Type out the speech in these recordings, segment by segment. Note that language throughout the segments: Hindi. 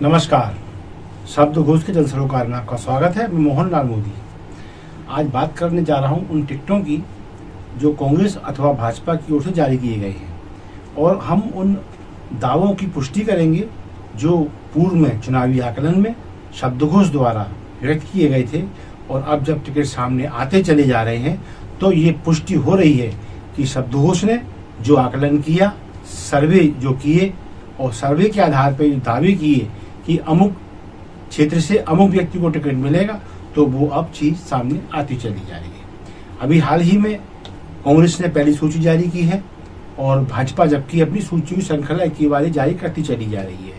नमस्कार। शब्दघोष के जनसरोकार में आपका स्वागत है। मैं मोहनलाल मोदी आज बात करने जा रहा हूं उन टिकटों की जो कांग्रेस अथवा भाजपा की ओर से जारी किए गए हैं, और हम उन दावों की पुष्टि करेंगे जो पूर्व में चुनावी आकलन में शब्दघोष द्वारा व्यक्त किए गए थे, और अब जब टिकट सामने आते चले जा रहे हैं तो ये पुष्टि हो रही है कि शब्दघोष ने जो आकलन किया, सर्वे जो किए और सर्वे के आधार पर दावे किए कि अमुक क्षेत्र से अमुक व्यक्ति को टिकट मिलेगा, तो वो अब चीज सामने आती चली जा रही है। अभी हाल ही में कांग्रेस ने पहली सूची जारी की है और भाजपा जबकि अपनी सूची की श्रृंखला की बारी जारी करती चली जा रही है,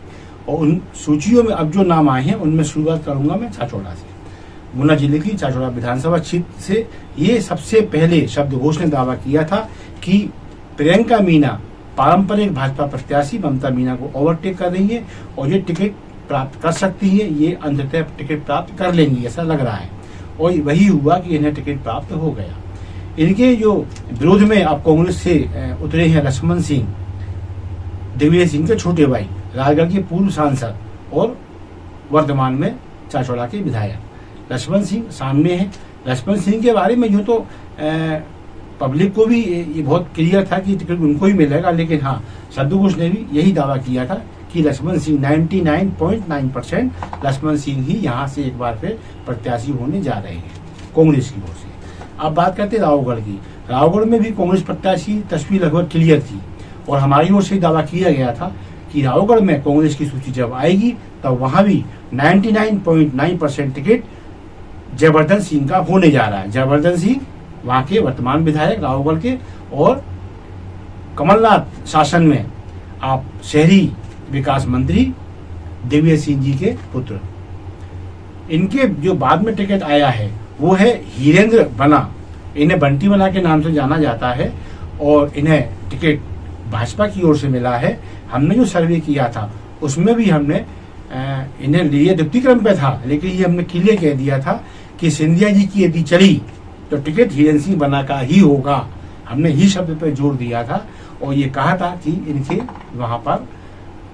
और उन सूचियों में अब जो नाम आए हैं उनमें शुरुआत करूंगा मैं चाचौड़ा से। गुना जिले की चाचौड़ा विधानसभा क्षेत्र से ये सबसे पहले शब्दघोष ने दावा किया था कि प्रियंका मीना पारंपरिक भाजपा प्रत्याशी ममता मीना को ओवरटेक कर रही है और ये टिकट प्राप्त कर सकती है, ये अंततः टिकट प्राप्त कर लेंगी ऐसा लग रहा है, और वही हुआ कि इन्हें टिकट प्राप्त हो गया। इनके जो विरोध में अब कांग्रेस से उतरे हैं लक्ष्मण सिंह, दिग्विजय सिंह के छोटे भाई, राजगढ़ के पूर्व सांसद और वर्तमान में चाचौड़ा के विधायक लक्ष्मण सिंह सामने हैं। लक्ष्मण सिंह के बारे में यूँ तो पब्लिक को भी ये बहुत क्लियर था कि टिकट उनको ही मिलेगा, लेकिन हाँ, शब्दघोष ने भी यही दावा किया था कि लक्ष्मण सिंह 99.9% लक्ष्मण सिंह ही यहाँ से एक बार फिर प्रत्याशी होने जा रहे हैं कांग्रेस की ओर से। अब बात करते हैं रावगढ़ की। रावगढ़ में भी कांग्रेस प्रत्याशी तस्वीर लगभग क्लियर थी, और हमारी ओर से दावा किया गया था कि रावगढ़ में कांग्रेस की सूची जब आएगी तब वहां भी 99.9% टिकट जयवर्धन सिंह का होने जा रहा है। जयवर्धन सिंह वहां के वर्तमान विधायक रावगढ़ के, और कमलनाथ शासन में आप शहरी विकास मंत्री दिग्विजय सिंह जी के पुत्र। इनके जो बाद में टिकट आया है वो है हीरेंद्र बना, इन्हें बंटी बना के नाम से जाना जाता है, और इन्हें टिकट भाजपा की ओर से मिला है। हमने जो सर्वे किया था उसमें भी हमने इन्हें लिए द्वितीय क्रम पे था, लेकिन ये हमने क्लियर कह दिया था कि सिंधिया जी की यदि चली तो टिकट हीरेंद्र सिंह बना का ही होगा। हमने ही शब्द पर जोर दिया था और ये कहा था कि इनके वहां पर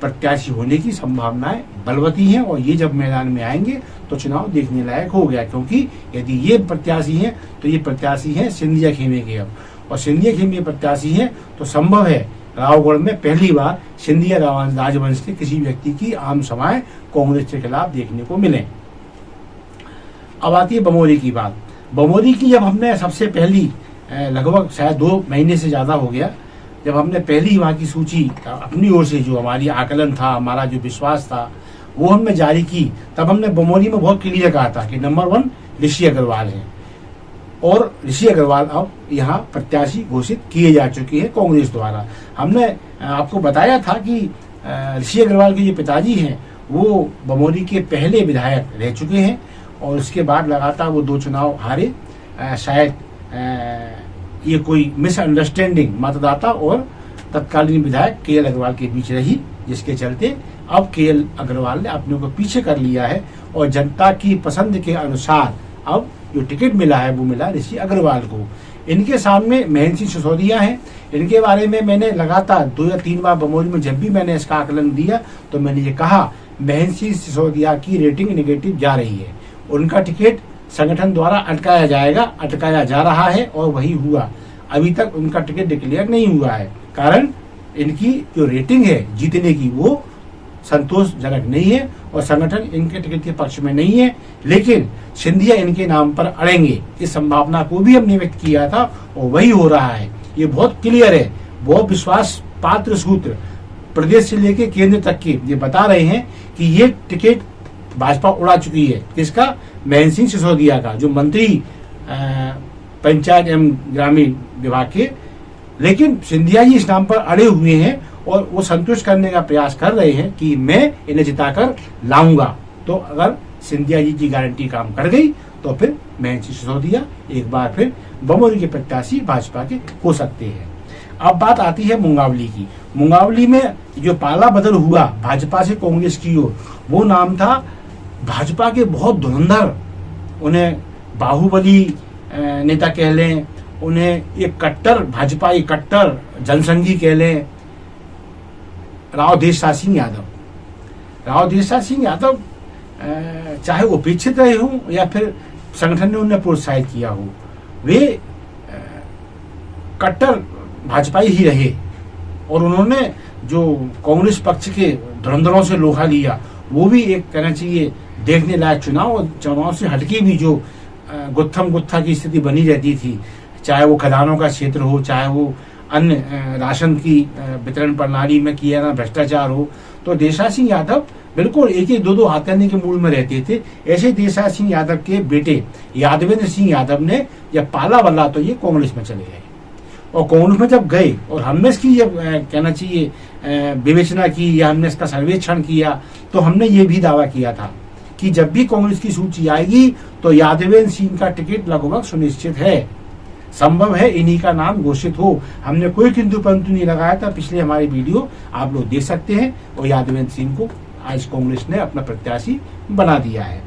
प्रत्याशी होने की संभावनाएं बलवती हैं, और ये जब मैदान में आएंगे तो चुनाव देखने लायक हो गया, क्योंकि यदि ये प्रत्याशी हैं तो ये प्रत्याशी हैं सिंधिया खेमे के अब, और सिंधिया खेमे प्रत्याशी हैं तो संभव है रावगढ़ में पहली बार सिंधिया राजवंश के किसी व्यक्ति की आम सभाएं कांग्रेस के खिलाफ देखने को मिले। अब आती है बमोरी की बात। बमोरी की जब हमने सबसे पहली लगभग शायद 2 महीने से ज्यादा हो गया, जब हमने पहली वहाँ की सूची अपनी ओर से जो हमारी आकलन था, हमारा जो विश्वास था वो हमने जारी की, तब हमने बमोरी में बहुत क्लियर कहा था कि नंबर 1 ऋषि अग्रवाल है, और ऋषि अग्रवाल अब यहाँ प्रत्याशी घोषित किए जा चुके हैं कांग्रेस द्वारा। हमने आपको बताया था कि ऋषि अग्रवाल के जो पिताजी हैं वो बमोरी के पहले विधायक रह चुके हैं, और उसके बाद लगातार वो 2 चुनाव हारे। शायद ये कोई मिसअंडरस्टैंडिंग मतदाता और तत्कालीन विधायक केएल अग्रवाल के बीच रही, जिसके चलते अब केएल अग्रवाल ने अपने को पीछे कर लिया है, और जनता की पसंद के अनुसार अब जो टिकट मिला है वो मिला ऋषि अग्रवाल को। इनके सामने महेंद्र सिंह सिसोदिया हैं। इनके बारे में मैंने लगातार 2 या 3 बार बमोरी में जब भी मैंने इसका आकलन दिया तो मैंने ये कहा, महेंद्र सिंह सिसोदिया की रेटिंग नेगेटिव जा रही है, उनका टिकट संगठन द्वारा अटकाया जाएगा, अटकाया जा रहा है, और वही हुआ। अभी तक उनका टिकट डिक्लेयर नहीं हुआ है, कारण इनकी जो रेटिंग है जीतने की वो संतोषजनक नहीं है, और संगठन इनके टिकट के पक्ष में नहीं है, लेकिन सिंधिया इनके नाम पर अड़ेंगे, इस संभावना को भी हमने व्यक्त किया था, और वही हो रहा है। ये बहुत क्लियर है, बहुत विश्वास पात्र सूत्र प्रदेश से लेके केंद्र तक के ये बता रहे हैं कि ये टिकट भाजपा उड़ा चुकी है। किसका? महेंद्र सिंह सिसोदिया का, जो मंत्री पंचायत एवं ग्रामीण विभाग के, लेकिन सिंधिया जी इस नाम पर अड़े हुए हैं, और वो संतुष्ट करने का प्रयास कर रहे हैं कि मैं इन्हें जिताकर लाऊंगा। तो अगर सिंधिया जी की गारंटी काम कर गई तो फिर महेंद्र सिंह सिसोदिया एक बार फिर बमोरी के प्रत्याशी भाजपा के हो सकते हैं। अब बात आती है मुंगावली की। मुंगावली में जो पाला बदल हुआ भाजपा से कांग्रेस की ओर, वो नाम था भाजपा के बहुत धुरंधर, उन्हें बाहुबली नेता कह लें, उन्हें एक कट्टर भाजपा, एक कट्टर जनसंघी कह लें, राव देशराज सिंह यादव। राव देसाई सिंह यादव चाहे उपेक्षित रहे हों या फिर संगठन ने उन्हें प्रोत्साहित किया हो, वे कट्टर भाजपाई ही रहे और उन्होंने जो कांग्रेस पक्ष के धुरंधरों से लोहा लिया वो भी एक कहना चाहिए देखने लायक चुनाव, और चुनाव से हटके भी जो गुत्थम गुत्था की स्थिति बनी रहती थी, चाहे वो खदानों का क्षेत्र हो, चाहे वो अन्य राशन की वितरण प्रणाली में किया ना भ्रष्टाचार हो, तो देसाई सिंह यादव बिल्कुल एक एक दो हाथ करने के मूड में रहते थे। ऐसे देसाई सिंह यादव के बेटे यादवेंद्र सिंह यादव ने जब पाला बल्ला तो ये कांग्रेस में चले गए, और कांग्रेस में जब गए और हमने इसकी जब कहना चाहिए विवेचना की या हमने इसका सर्वेक्षण किया, तो हमने ये भी दावा किया था कि जब भी कांग्रेस की सूची आएगी तो यादवेंद्र सिंह का टिकट लगभग सुनिश्चित है, संभव है इन्हीं का नाम घोषित हो। हमने कोई किंतु परंतु नहीं लगाया था, पिछले हमारी वीडियो आप लोग देख सकते हैं, और यादवेंद्र सिंह को आज कांग्रेस ने अपना प्रत्याशी बना दिया है।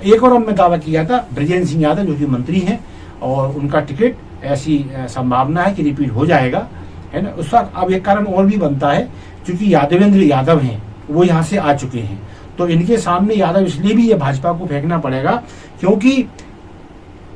एक और हमने दावा किया था ब्रजेंद्र सिंह यादव जो कि मंत्री हैं, और उनका टिकट ऐसी संभावना है कि रिपीट हो जाएगा, है ना। उस वक्त अब एक कारण और भी बनता है, क्योंकि यादवेंद्र यादव हैं वो यहाँ से आ चुके हैं, तो इनके सामने यादव इसलिए भी ये भाजपा को फेंकना पड़ेगा क्योंकि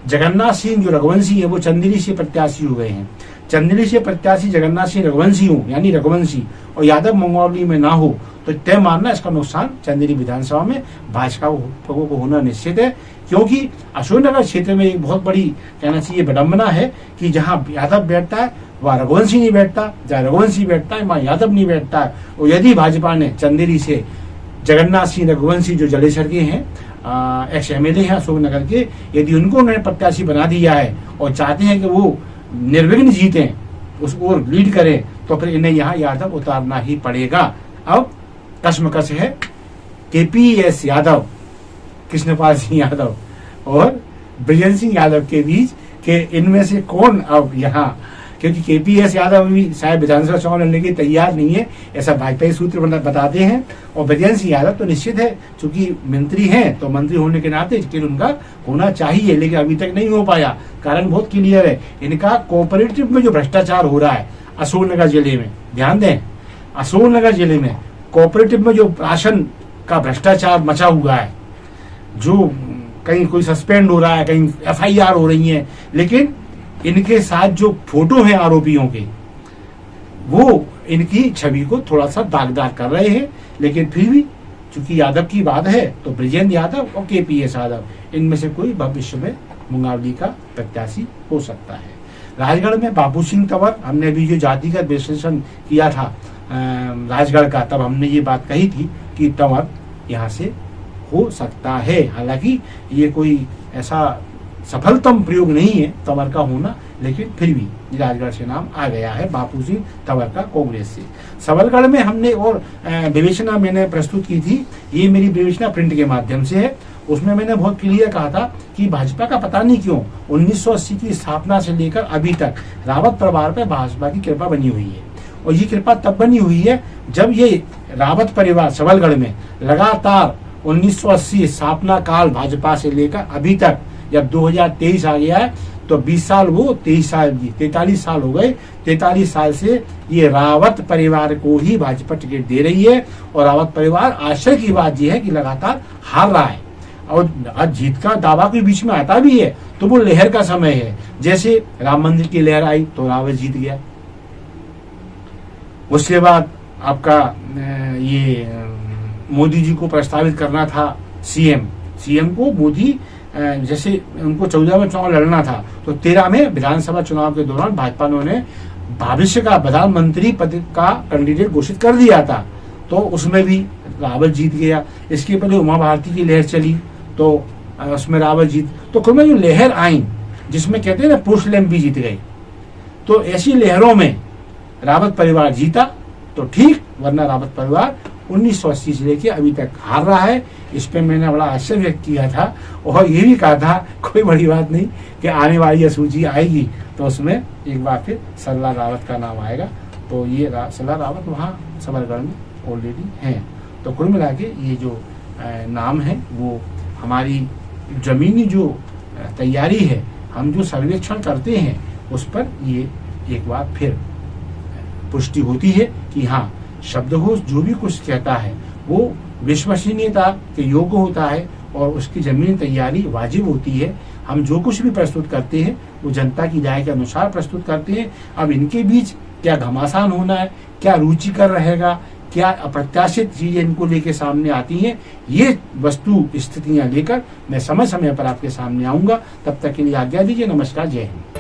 जगन्नाथ सिंह जो रघुवंशी है वो चंदेरी से प्रत्याशी हो गए हैं। चंदेरी से प्रत्याशी जगन्नाथ सिंह रघुवंशी हो, यानी रघुवंशी, और यादव मंगोली में ना हो, तो तय मानना इसका नुकसान चंदेरी विधानसभा में भाजपा को होना निश्चित है। क्योंकि अशोकनगर क्षेत्र में एक बहुत बड़ी कहना चाहिए विडंबना है कि जहां यादव बैठता है वह रघुवंशी नहीं बैठता, जहाँ रघुवंशी बैठता है वहां यादव नहीं बैठता है। और यदि भाजपा ने चंदेरी से जगन्नाथ सिंह रघुवंशी जो जलेसर के हैं, एक्स MLA हैं अशोकनगर के, यदि उनको उन्होंने प्रत्याशी बना दिया है और चाहते हैं कि वो निर्विघ्न जीतें, उसको लीड करें, तो फिर इन्हें यहाँ यादव उतारना ही पड़ेगा। अब कश्मकश है KPS यादव, कृष्णपाल सिंह यादव और ब्रजेंद्र सिंह यादव के बीच के इनमें से कौन अब यहाँ, क्योंकि KPS यादव भी शायद विधानसभा चुनाव लड़ने के तैयार नहीं है, ऐसा भाजपा सूत्र बताते हैं। और ब्रजेंद्र सिंह यादव तो निश्चित है, चूंकि मंत्री हैं तो मंत्री होने के नाते टिकट उनका होना चाहिए, लेकिन अभी तक नहीं हो पाया। कारण बहुत क्लियर है, इनका कोऑपरेटिव में जो भ्रष्टाचार हो रहा है अशोकनगर जिले में, ध्यान दें, अशोकनगर जिले में कोऑपरेटिव में जो राशन का भ्रष्टाचार मचा हुआ है, जो कहीं कोई सस्पेंड हो रहा है, कहीं FIR हो रही है, लेकिन इनके साथ जो फोटो हैं आरोपियों के, वो इनकी छवि को थोड़ा सा दागदार कर रहे हैं। लेकिन फिर भी चूंकि यादव की बात है तो ब्रजेंद्र यादव और KPS यादव, इनमें से कोई भविष्य में मुंगावली का प्रत्याशी हो सकता है। राजगढ़ में बाबू सिंह तंवर, हमने अभी जो जातिगत विश्लेषण किया था राजगढ़ का, तब हमने ये बात कही थी कि तंवर यहाँ से हो सकता है। हालांकि ये कोई ऐसा सफलतम प्रयोग नहीं है तंवर का होना, लेकिन फिर भी राजगढ़ से नाम आ गया है बापू सिंह तंवर का कांग्रेस से। सबलगढ़ में हमने और विवेचना मैंने प्रस्तुत की थी, ये मेरी विवेचना प्रिंट के माध्यम से है। उसमें मैंने बहुत क्लियर कहा था कि भाजपा का पता नहीं क्यों 1980 की स्थापना से लेकर अभी तक रावत परिवार पर भाजपा की कृपा बनी हुई है, और ये कृपा तब बनी हुई है जब ये रावत परिवार सबलगढ़ में लगातार 1980 स्थापना काल भाजपा से लेकर अभी तक, जब 2023 आ गया है तो 20 साल वो 23 साल जी 43 साल हो गए। 43 साल से ये रावत परिवार को ही भाजपा टिकट दे रही है, और रावत परिवार आश्चर्य की बात यह है कि लगातार हार रहा है, और आज जीत का दावा के बीच में आता भी है तो वो लहर का समय है। जैसे राम मंदिर की लहर आई तो रावत जीत गया, उसके बाद आपका ये मोदी जी को प्रस्तावित करना था सीएम को, मोदी जैसे उनको 14 में चुनाव लड़ना था तो 13 में विधानसभा चुनाव के दौरान भाजपा ने उन्हें भविष्य का प्रधानमंत्री पद का कैंडिडेट घोषित कर दिया था, तो उसमें भी रावत जीत गया। इसके पहले उमा भारती की लहर चली तो उसमें रावत जीत, तो कुल में जो लहर आई जिसमें कहते हैं ना पुरुष भी जीत गए, तो ऐसी लहरों में रावत परिवार जीता तो ठीक, वरना रावत परिवार 1980 से लेके अभी तक हार रहा है। इस पे मैंने बड़ा आश्चर्य व्यक्त किया था और ये भी कहा था कोई बड़ी बात नहीं कि आने वाली सूची आएगी तो उसमें एक बार फिर सरला रावत का नाम आएगा, तो ये सरला रावत वहाँ सबलगढ़ में ऑलरेडी हैं। तो कुल मिला के ये जो नाम है वो हमारी जमीनी जो तैयारी है, हम जो सर्वेक्षण करते हैं उस पर ये एक बार फिर पुष्टि होती है कि हाँ, शब्दकोश जो भी कुछ कहता है वो विश्वसनीयता के योग्य होता है और उसकी जमीनी तैयारी वाजिब होती है। हम जो कुछ भी प्रस्तुत करते हैं वो जनता की राय के अनुसार प्रस्तुत करते हैं। अब इनके बीच क्या घमासान होना है, क्या रुचिकर रहेगा, क्या अप्रत्याशित चीजें इनको लेके सामने आती हैं, ये वस्तु स्थितियां लेकर मैं समय समय पर आपके सामने आऊंगा। तब तक के लिए आज्ञा दीजिए। नमस्कार, जय हिंद।